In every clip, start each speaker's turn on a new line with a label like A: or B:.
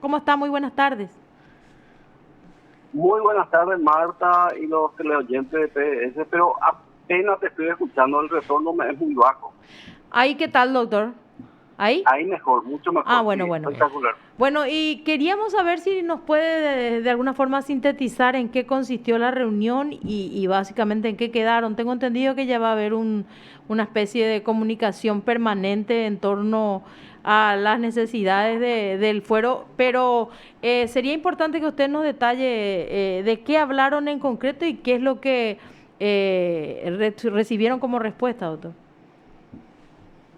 A: ¿Cómo está? Muy buenas tardes.
B: Muy buenas tardes, Marta y los teleoyentes de PS, pero apenas te estoy escuchando, el retorno me es muy bajo.
A: Ahí, ¿qué tal, doctor? ¿Ahí?
B: Ahí mejor, mucho
A: Ah,
B: mejor, sí,
A: bueno, bueno.
B: espectacular.
A: Bueno, y queríamos saber si nos puede de alguna forma sintetizar en qué consistió la reunión y básicamente en qué quedaron. Tengo entendido que ya va a haber una especie de comunicación permanente en torno a las necesidades del fuero, pero sería importante que usted nos detalle de qué hablaron en concreto y qué es lo que recibieron como respuesta, doctor.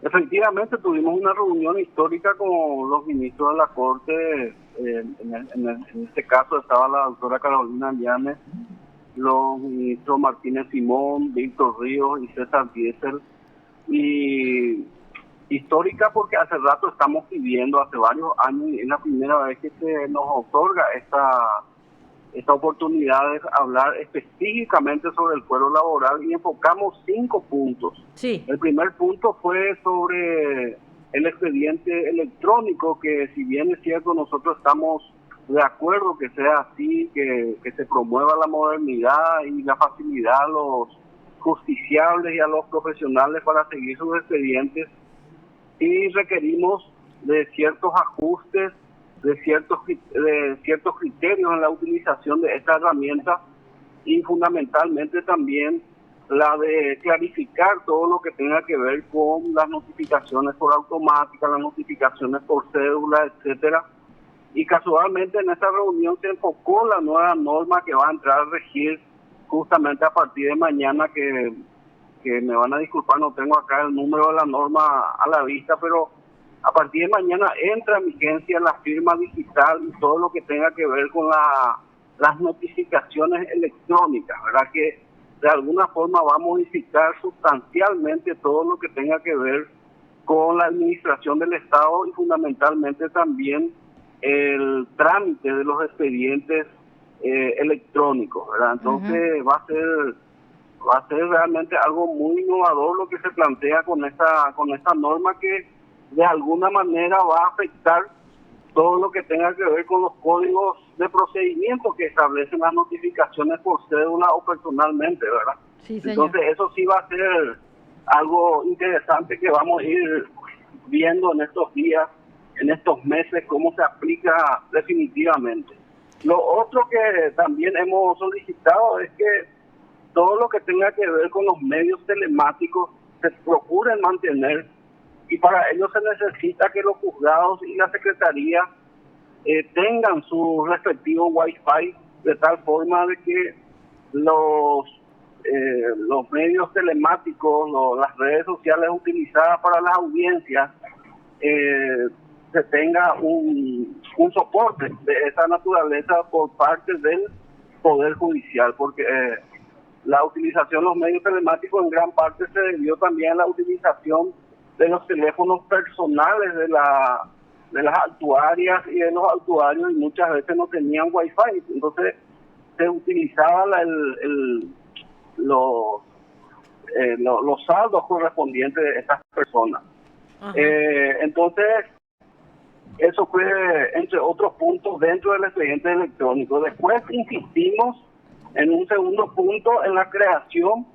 B: Efectivamente, tuvimos una reunión histórica con los ministros de la Corte. En este caso estaba la doctora Carolina Llanes, los ministros Martínez Simón, Víctor Ríos y César Diesel. Y histórica porque hace rato estamos viviendo, hace varios años, y es la primera vez que se nos otorga esta oportunidad de hablar específicamente sobre el fuero laboral y enfocamos 5 puntos.
A: Sí.
B: El primer punto fue sobre el expediente electrónico, que si bien es cierto nosotros estamos de acuerdo que sea así, que se promueva la modernidad y la facilidad a los justiciables y a los profesionales para seguir sus expedientes, y requerimos de ciertos ajustes, de ciertos criterios en la utilización de esta herramienta, y fundamentalmente también la de clarificar todo lo que tenga que ver con las notificaciones por automática, las notificaciones por cédula, etcétera. Y casualmente en esta reunión se enfocó la nueva norma que va a entrar a regir justamente a partir de mañana, que me van a disculpar, no tengo acá el número de la norma a la vista, pero a partir de mañana entra en vigencia la firma digital y todo lo que tenga que ver con las notificaciones electrónicas, ¿verdad? Que de alguna forma va a modificar sustancialmente todo lo que tenga que ver con la administración del Estado y fundamentalmente también el trámite de los expedientes electrónicos, ¿verdad? Entonces va a ser realmente algo muy innovador lo que se plantea con esta norma, que de alguna manera va a afectar todo lo que tenga que ver con los códigos de procedimiento que establecen las notificaciones por cédula o personalmente, ¿verdad?
A: Sí, señor.
B: Entonces eso sí va a ser algo interesante que vamos a ir viendo en estos días, en estos meses, cómo se aplica definitivamente. Lo otro que también hemos solicitado es que todo lo que tenga que ver con los medios telemáticos se procuren mantener, y para ello se necesita que los juzgados y la secretaría tengan su respectivo Wi-Fi, de tal forma de que los medios telemáticos, las redes sociales utilizadas para las audiencias, se tenga un soporte de esa naturaleza por parte del Poder Judicial, porque la utilización de los medios telemáticos en gran parte se debió también a la utilización de los teléfonos personales de las actuarias y de los actuarios, y muchas veces no tenían Wi-Fi, entonces se utilizaba los saldos correspondientes de estas personas. Entonces, eso fue entre otros puntos dentro del expediente electrónico. Después insistimos en un segundo punto en la creación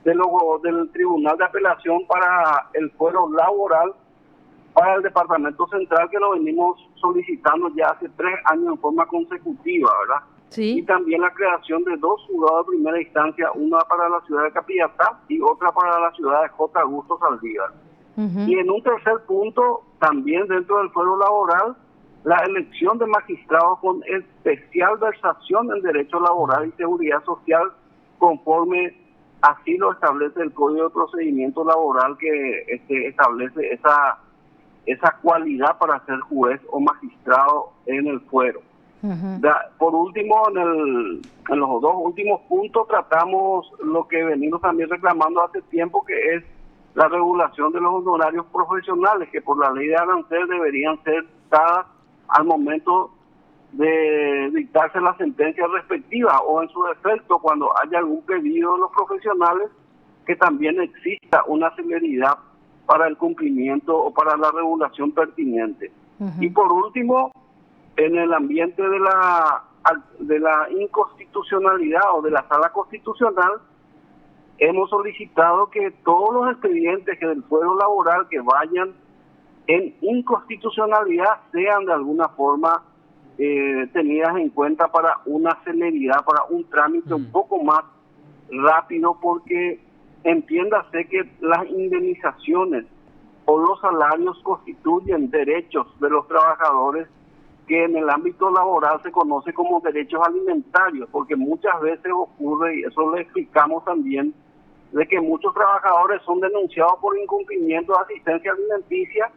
B: del Tribunal de Apelación para el fuero laboral para el Departamento Central, que lo venimos solicitando ya hace 3 años en forma consecutiva, ¿verdad? Y
A: Sí.
B: también la creación de 2 juzgados de primera instancia, una para la ciudad de Capillatá y otra para la ciudad de J. Augusto Saldívar. Y en un tercer punto, también dentro del fuero laboral, la elección de magistrados con especial versación en derecho laboral y seguridad social, conforme así lo establece el Código de Procedimiento Laboral, que establece esa cualidad para ser juez o magistrado en el fuero. Por último, en los 2 últimos puntos tratamos lo que venimos también reclamando hace tiempo, que es la regulación de los honorarios profesionales, que por la ley de arancel deberían ser dadas al momento de dictarse la sentencia respectiva, o en su defecto cuando haya algún pedido de los profesionales, que también exista una celeridad para el cumplimiento o para la regulación pertinente. Y por último, en el ambiente de la inconstitucionalidad o de la sala constitucional, hemos solicitado que todos los expedientes del fuero laboral que vayan en inconstitucionalidad sean de alguna forma tenidas en cuenta para una celeridad, para un trámite un poco más rápido, porque entiéndase que las indemnizaciones o los salarios constituyen derechos de los trabajadores que en el ámbito laboral se conoce como derechos alimentarios, porque muchas veces ocurre, y eso lo explicamos también, de que muchos trabajadores son denunciados por incumplimiento de asistencia alimenticia,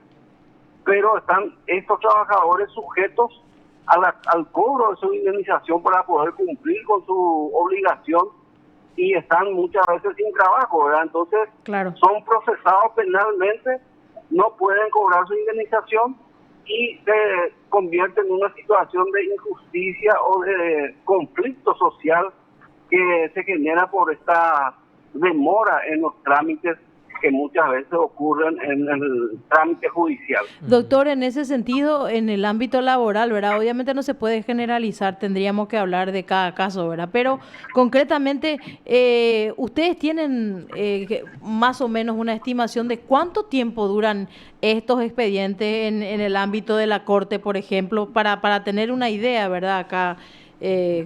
B: pero están estos trabajadores sujetos al cobro de su indemnización para poder cumplir con su obligación y están muchas veces sin trabajo, ¿verdad? Entonces,
A: Claro.
B: son procesados penalmente, no pueden cobrar su indemnización y se convierte en una situación de injusticia o de conflicto social que se genera por esta demora en los trámites que muchas veces ocurren en el trámite judicial.
A: Doctor, en ese sentido, en el ámbito laboral, ¿verdad? Obviamente no se puede generalizar, tendríamos que hablar de cada caso, ¿verdad? Pero concretamente, ¿ustedes tienen más o menos una estimación de cuánto tiempo duran estos expedientes en el ámbito de la Corte, por ejemplo, para tener una idea, ¿verdad? Acá,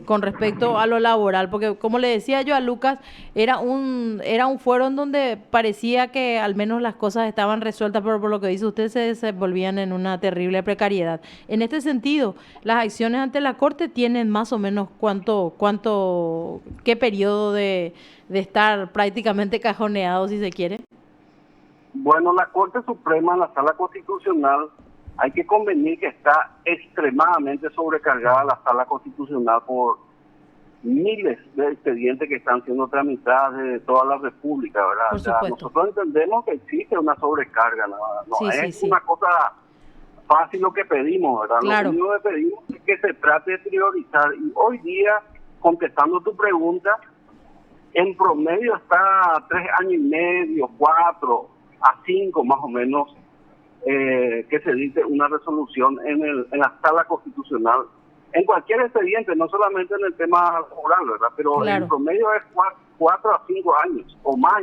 A: con respecto a lo laboral, porque como le decía yo a Lucas, era un fuero en donde parecía que al menos las cosas estaban resueltas, pero por lo que dice usted se desenvolvían en una terrible precariedad. En este sentido, las acciones ante la Corte tienen más o menos qué periodo de estar prácticamente cajoneados, si se quiere.
B: Bueno, la Corte Suprema, la Sala Constitucional, hay que convenir que está extremadamente sobrecargada la Sala Constitucional por miles de expedientes que están siendo tramitados de toda la República, ¿verdad?
A: Por
B: O sea,
A: supuesto.
B: nosotros entendemos que existe una sobrecarga, no
A: Sí,
B: es
A: sí.
B: una cosa fácil lo que pedimos, ¿verdad?
A: Claro.
B: Lo único que pedimos es que se trate de priorizar. Y hoy día, contestando tu pregunta, en promedio está 3 años y medio, 4 a 5 más o menos, que se dicte una resolución en la Sala Constitucional, en cualquier expediente, no solamente en el tema laboral, ¿verdad? Pero
A: Claro.
B: en promedio es 4 a 5 años o más.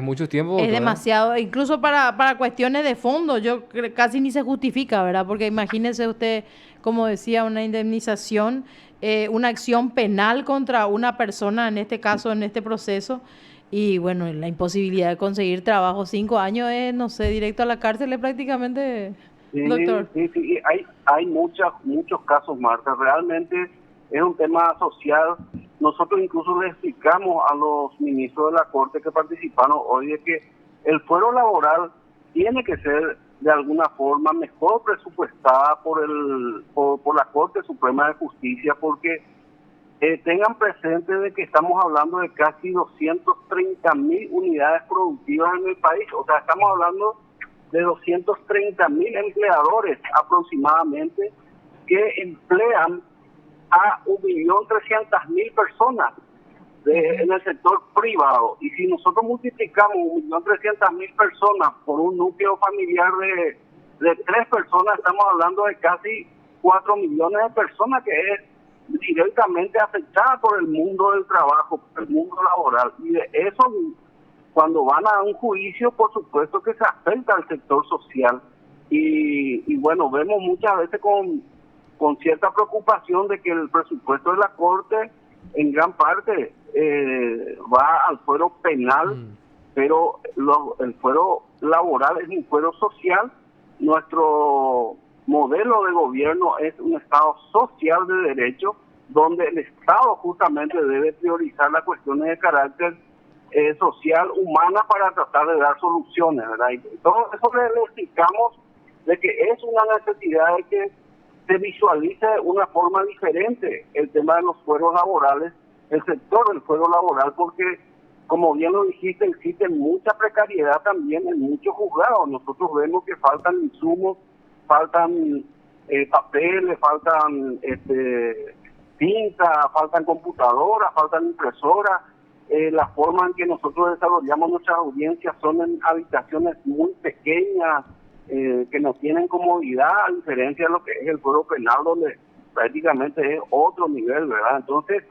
C: Mucho tiempo.
A: Es
C: ¿verdad?
A: demasiado, incluso para cuestiones de fondo, casi ni se justifica, ¿verdad? Porque imagínese usted, como decía, una indemnización, una acción penal contra una persona, en este caso, en este proceso, y bueno, la imposibilidad de conseguir trabajo, 5 años es, no sé, directo a la cárcel es prácticamente,
B: Sí,
A: doctor.
B: sí, hay muchos casos, Marta. Realmente es un tema social. Nosotros incluso le explicamos a los ministros de la Corte que participaron hoy de que el fuero laboral tiene que ser de alguna forma mejor presupuestada por la Corte Suprema de Justicia, porque tengan presente de que estamos hablando de casi 230.000 unidades productivas en el país. O sea, estamos hablando de 230.000 empleadores aproximadamente que emplean a 1.300.000 personas en el sector privado. Y si nosotros multiplicamos 1.300.000 personas por un núcleo familiar de 3 personas, estamos hablando de casi 4 millones de personas que es directamente afectada por el mundo del trabajo, por el mundo laboral. Y de eso, cuando van a un juicio, por supuesto que se afecta al sector social. Y bueno, vemos muchas veces con cierta preocupación de que el presupuesto de la Corte en gran parte va al fuero penal, pero el fuero laboral es un fuero social. Nuestro modelo de gobierno es un Estado social de derecho, donde el Estado justamente debe priorizar las cuestiones de carácter social, humana, para tratar de dar soluciones, ¿verdad? Y todo eso le explicamos de que es una necesidad de que se visualice de una forma diferente el tema de los fueros laborales, el sector del fuero laboral, porque, como bien lo dijiste, existe mucha precariedad también en muchos juzgados. Nosotros vemos que faltan insumos, faltan papeles, faltan tinta, faltan computadoras, faltan impresoras. La forma en que nosotros desarrollamos nuestras audiencias son en habitaciones muy pequeñas, que no tienen comodidad, a diferencia de lo que es el fuero penal, donde prácticamente es otro nivel, ¿verdad? Entonces,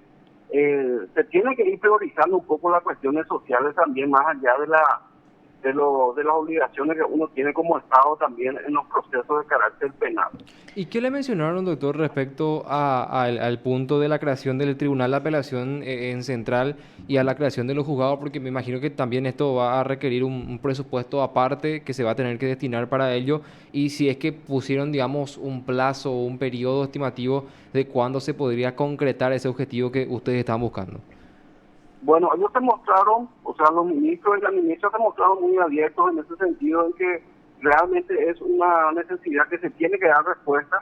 B: se tiene que ir priorizando un poco las cuestiones sociales también, más allá de las obligaciones que uno tiene como Estado también en los procesos de carácter penal.
C: ¿Y qué le mencionaron, doctor, respecto al punto de la creación del Tribunal de Apelación en Central y a la creación de los juzgados? Porque me imagino que también esto va a requerir un presupuesto aparte que se va a tener que destinar para ello. Y si es que pusieron, digamos, un plazo o un periodo estimativo de cuándo se podría concretar ese objetivo que ustedes están buscando.
B: Bueno, ellos se mostraron, o sea, los ministros y la ministra se mostraron muy abiertos en ese sentido, en que realmente es una necesidad que se tiene que dar respuesta.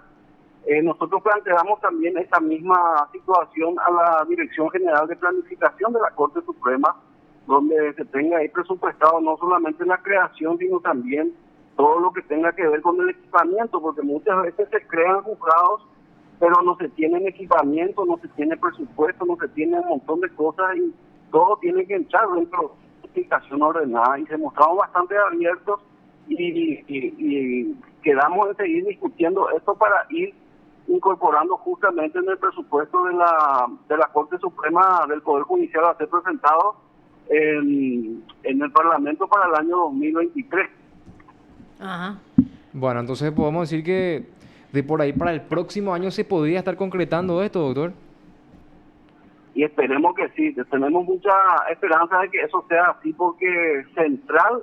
B: Nosotros planteamos también esta misma situación a la Dirección General de Planificación de la Corte Suprema, donde se tenga ahí presupuestado no solamente la creación, sino también todo lo que tenga que ver con el equipamiento, porque muchas veces se crean juzgados, pero no se tienen equipamiento, no se tiene presupuesto, no se tiene un montón de cosas y todo tiene que entrar dentro de una planificación ordenada, y se mostraron bastante abiertos y quedamos en seguir discutiendo esto para ir incorporando justamente en el presupuesto de la Corte Suprema del Poder Judicial a ser presentado en el Parlamento para el año 2023.
A: Ajá.
C: Bueno, entonces podemos decir que de por ahí para el próximo año se podría estar concretando esto, doctor.
B: Y esperemos que sí, tenemos mucha esperanza de que eso sea así, porque Central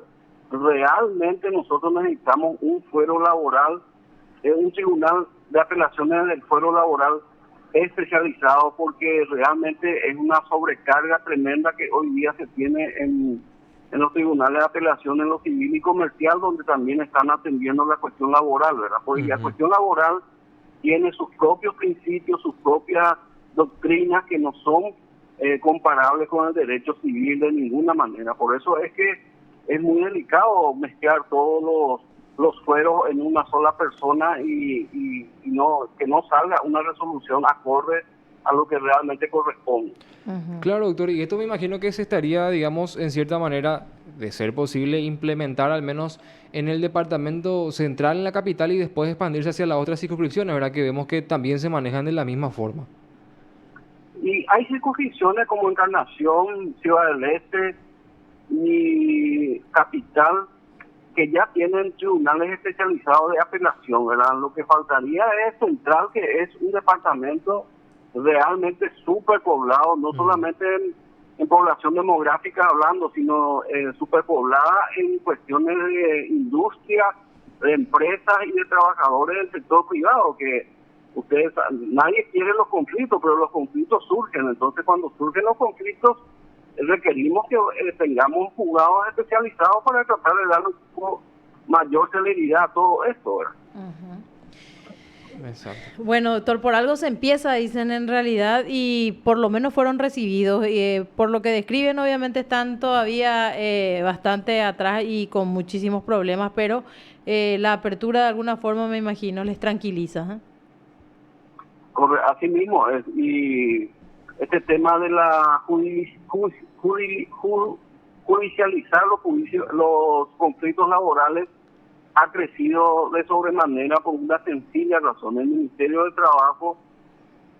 B: realmente nosotros necesitamos un fuero laboral, un tribunal de apelaciones del fuero laboral especializado, porque realmente es una sobrecarga tremenda que hoy día se tiene en los tribunales de apelación en lo civil y comercial, donde también están atendiendo la cuestión laboral, ¿verdad? Porque la cuestión laboral tiene sus propios principios, sus propias doctrinas que no son comparables con el derecho civil de ninguna manera. Por eso es que es muy delicado mezclar todos los fueros en una sola persona y no que no salga una resolución acorde a lo que realmente corresponde.
A: Ujú.
C: Claro, doctor, y esto me imagino que se estaría, digamos, en cierta manera, de ser posible, implementar al menos en el departamento central en la capital y después expandirse hacia las otras circunscripciones, ¿verdad? Que vemos que también se manejan de la misma forma.
B: Y hay circunscripciones como Encarnación, Ciudad del Este y Capital que ya tienen tribunales especializados de apelación, ¿verdad? Lo que faltaría es Central, que es un departamento realmente súper poblado, no solamente en población demográfica hablando, sino superpoblada en cuestiones de industria, de empresas y de trabajadores del sector privado, que nadie quiere los conflictos, pero los conflictos surgen. Entonces, cuando surgen los conflictos, requerimos que tengamos juzgados especializados para tratar de dar mayor celeridad a todo esto, ¿verdad?
C: Exacto.
A: Bueno, doctor, por algo se empieza, dicen en realidad, y por lo menos fueron recibidos. Por lo que describen, obviamente están todavía bastante atrás y con muchísimos problemas, pero la apertura de alguna forma, me imagino, les tranquiliza.
B: Así mismo, y este tema de la judicializar los conflictos laborales ha crecido de sobremanera por una sencilla razón. El Ministerio de Trabajo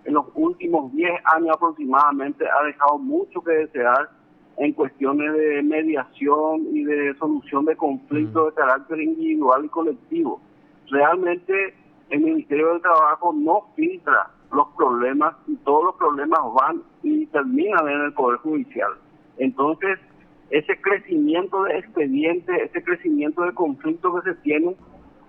B: en los últimos 10 años aproximadamente ha dejado mucho que desear en cuestiones de mediación y de solución de conflictos de carácter individual y colectivo. Realmente el Ministerio de Trabajo no filtra los problemas y todos los problemas van y terminan en el Poder Judicial. Entonces, ese crecimiento de expedientes, ese crecimiento de conflictos que se tiene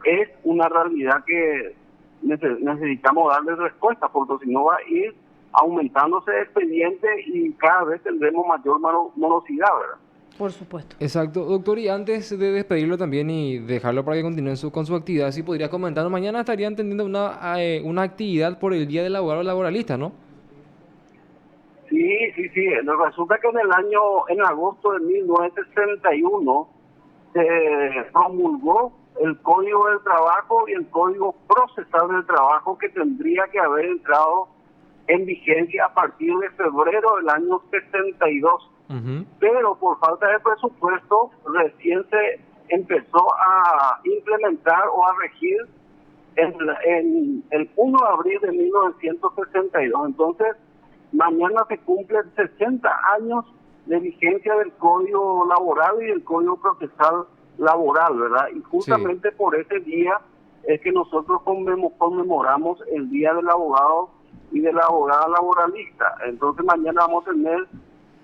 B: es una realidad que necesitamos darle respuesta, porque si no va a ir aumentándose de expedientes y cada vez tendremos mayor morosidad, ¿verdad?
A: Por supuesto.
C: Exacto, doctor, y antes de despedirlo también y dejarlo para que continúe con su actividad, si podría comentar, mañana estarían teniendo una actividad por el Día del Abogado Laboralista, ¿no?
B: Sí. Resulta que en agosto de 1961 se promulgó el Código del Trabajo y el Código Procesal del Trabajo, que tendría que haber entrado en vigencia a partir de febrero del año 62. Pero por falta de presupuesto recién se empezó a implementar o a regir en el 1 de abril de 1962. Entonces, mañana se cumplen 60 años de vigencia del Código Laboral y del Código Procesal Laboral, ¿verdad? Y justamente por ese día es que nosotros conmemoramos el Día del Abogado y de la Abogada Laboralista. Entonces mañana vamos a tener,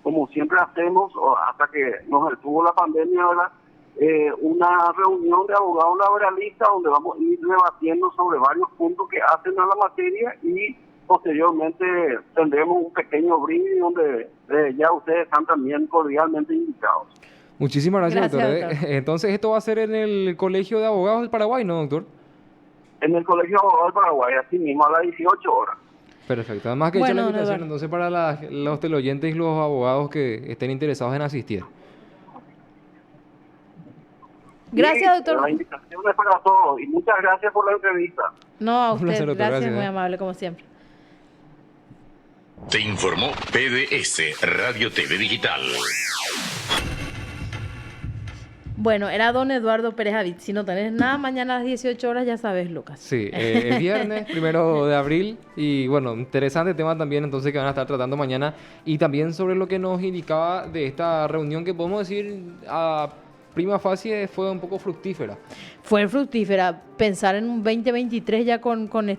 B: como siempre hacemos, hasta que nos detuvo la pandemia, ¿verdad? Una reunión de abogados laboralistas donde vamos a ir debatiendo sobre varios puntos que hacen a la materia y posteriormente tendremos un pequeño brindis donde ya ustedes están también cordialmente invitados.
C: Muchísimas gracias,
A: Gracias,
C: doctor.
A: doctor.
C: Entonces, esto va a ser en el Colegio de Abogados del Paraguay, ¿no, doctor?
B: En el Colegio de Abogados del Paraguay, así mismo a las 18 horas.
C: Perfecto. Además que he hecho
A: Bueno,
C: la invitación
A: Eduardo.
C: entonces para los teleoyentes y los abogados que estén interesados en asistir.
A: Gracias,
B: Y
A: doctor.
B: la invitación es para todos y muchas gracias por la entrevista.
A: No, a
C: Un
A: usted.
C: placer, doctor.
A: Gracias,
C: Gracias,
A: muy
C: ¿eh?
A: amable, como siempre.
D: Te informó PDS Radio TV Digital.
A: Bueno, era don Eduardo Pérez Avid. Si no tenés nada, mañana a las 18 horas ya sabes, Lucas.
C: Sí, es viernes, 1 de abril, y bueno, interesante tema también entonces que van a estar tratando mañana, y también sobre lo que nos indicaba de esta reunión que podemos decir a prima facie fue un poco fructífera.
A: Fue fructífera pensar en un 2023 ya con